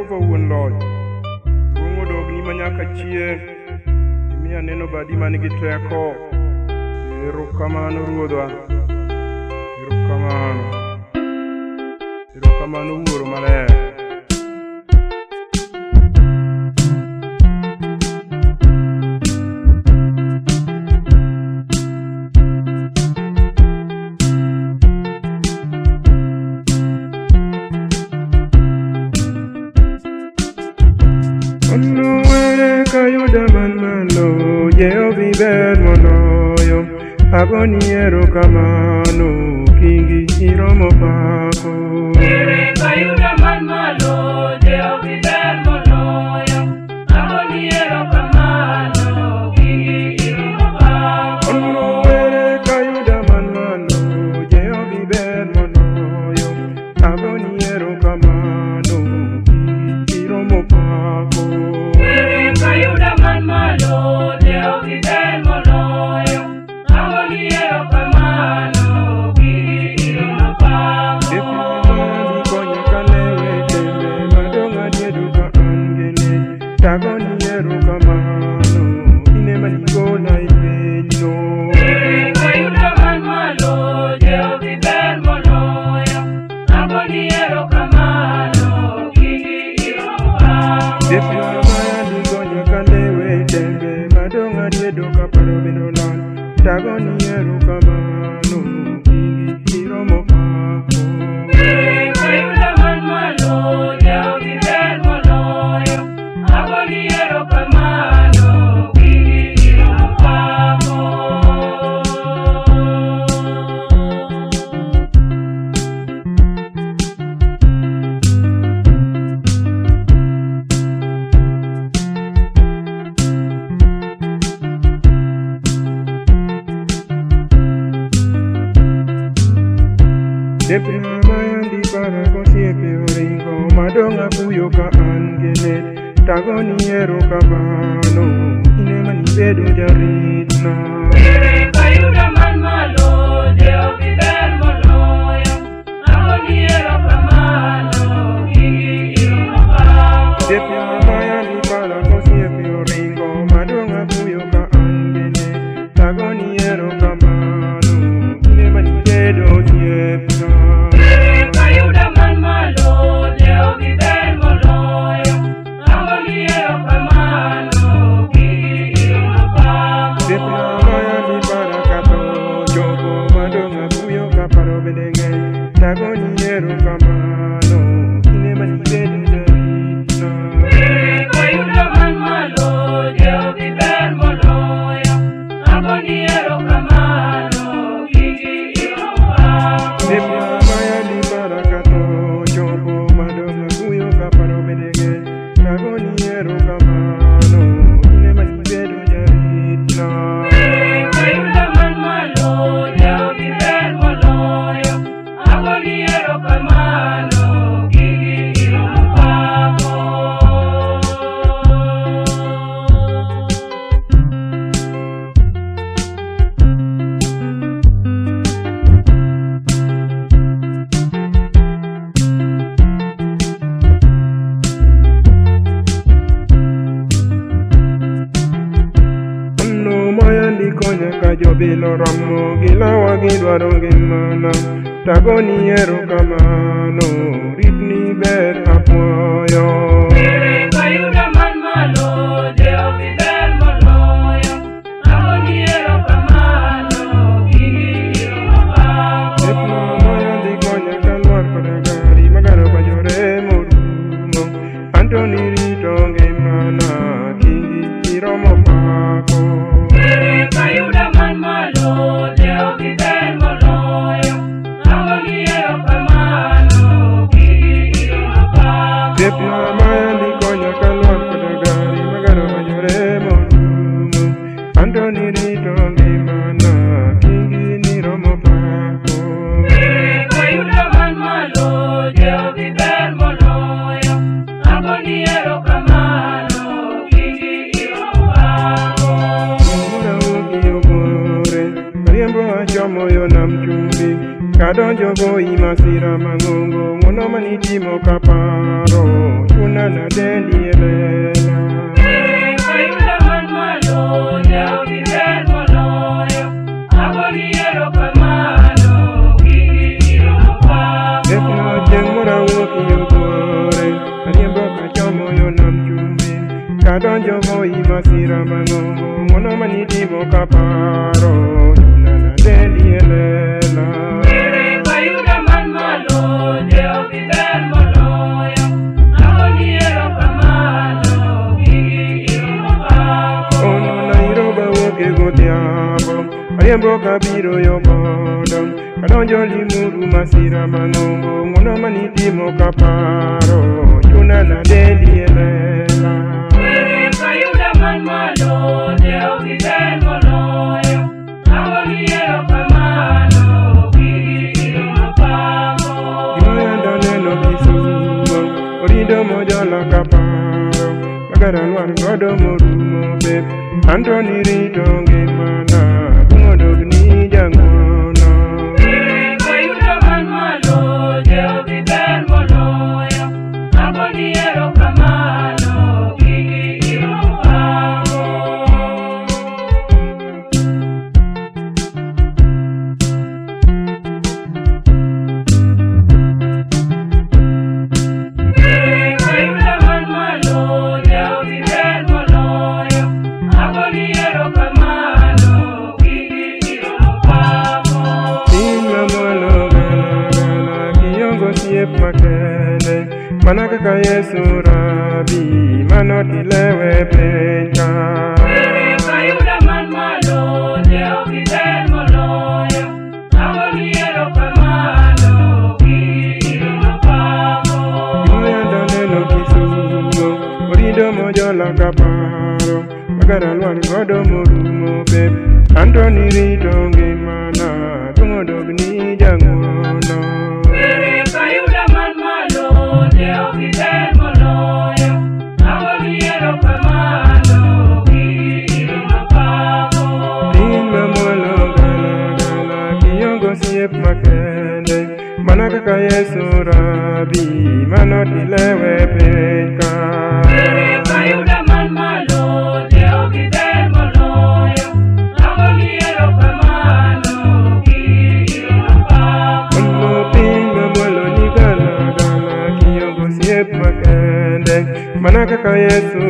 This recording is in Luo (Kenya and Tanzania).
Jehova wuon loch, duong' odogni manyaka chieng', imiya neno badi man gi teko. Erokamano Ruodhwa, erokamano, erokamano Wuoro maler. Onuwere kayuda man malo, Jehova ber moloyo. Agoni erokamano, kingi iromo pako. Ere kayuda man malo, Jehova ber moloyo. Agoni erokamano, kingi iromo pako. Onuwere kayuda man malo, Jehova ber moloyo. Agoni erokamano, kingi iromo pako. Ere kayuda man malo, Jehova ber moloyo. Agoni erokamano, kingi iromo pako. Tagoni erokamano, inema nigona ipenjo. Ere kayuda man malo, Jehova ber moloyo. Agoni erokamano, kingi iromo pako. Jepna maya nigonya kalewe tembe, madonga diedo kaparo binolan. Tagoni erokamano, kingi iromo pako. Ere kayuda man malo, Jehova ber moloyo. Agoni erokamano, kingi iromo pako. Jepna maya ndi para kosiepe oringo, madonga kuyo ka angele. Tagoni erokamano, inema nibedo jaritna. Ere kayuda man malo, Jehova ber moloyo. Agoni erokamano, kingi iromo pako. Jepna maya ndi para kosiepe oringo, madonga kuyo ka angele. Tagoni erokamano, inema nibedo osiepna. Ere kayuda man malo, Jehova ber moloyo. Agoni erokamano, kingi iromo pako. Jepna maya ndi para kato, jogo madonga kuyo ka paro bedenge. Tagoni erokamano, inema nibedo jaritna. Ere kayuda man malo, Jehova ber moloyo. Agoni erokamano, kingi iromo pako. Jepna maya ndi para kato, jogo madonga kuyo ka paro bedenge. Tagoni erokamano, inema nibedo jaritna. Ere kayuda man malo, Jehova ber moloyo. Agoni erokamano, kingi iromo pako. Ono maya ndi konya ka jobilo ramo, gilawa gidwaro ngimana. Tagoni erokamano, ritni ber apuoyo. Ere kayuda man malo, Jehova ber moloyo. Agoni erokamano, kingi iromo pako. Jepna maya ndi konya ka lwar koda gari, magaro bajore morumo. Antoni rito ngimana, kingi iromo pako. Ere kayuda man malo, Jehova ber moloyo. Agoni erokamano, kingi iromo pako. Jepna maya ndi konya ka lwar koda gari, magaro bajore morumo. Antoni rito ngimana, kingi iromo pako. Ere kayuda man malo, Jehova ber moloyo. Agoni erokamano, kingi iromo pako. Ura ugi obore, riembo achomo yo nam chumbi. kadonjo goyi masira mang'ongo, ng'wono manitimo kaparo, chuna nadendi e lela. Kayudo man malo, jaogi ber moloyo, agoni erokamano, gigi iro mapamo. Ekna chieng' moro awuok yo gore, ariembo kachomo yo nam chumbi, kadonjo goyi masira mang'ongo, ng'wono manitimo kaparo, chuna nadendi e lela. Kayudo man malo, jaogi ber moloyo, agoni erokamano, gigi iro mapamo. Ono Nairobi wuok e godhiambo, ariembo kabiro yo bodo, kadonjo Limuru masira mang'ongo, ng'wono manitimo kaparo, chuna nadendi e lela. Kayudo man malo, jaogi ber moloyo, agoni erokamano, gigi iro mapamo. Gimoyanda neno Kisumo, orido mojala kaparo, magara lwar godo morumo bep, Anthony rito ngimana, bung'o dogni jang'wono. Kayudo man malo, jaogi ber moloyo, agoni erokamano, gigi iro mapamo. Kayudo man malo, jaogi ber moloyo, agoni erokamano, gigi iro mapamo. Piny mamalo gala, kiongo siep makende, mana kaka Yesu rabi, mano tilewe piny ka. Kayudo man malo, jaogi ber moloyo, agoni erokamano, gigi iro mapamo. Gimoyanda neno Kisumo, orido mojola kaparo, magara lwar godo morumo bep, Anthony rito ngimana, bung'o dogni jang'wono. Kayudo man malo, jaogi ber moloyo, agoni erokamano, gigi iro mapamo. Piny mamalo gala, kiongo siep makende, mana kaka Yesu rabi, mano tilewe piny ka. Kayudo man malo, jaogi ber moloyo, agoni erokamano, gigi iro mapamo. Ono piny mamalo ni gala, kiongo siep makende, mana kaka Yesu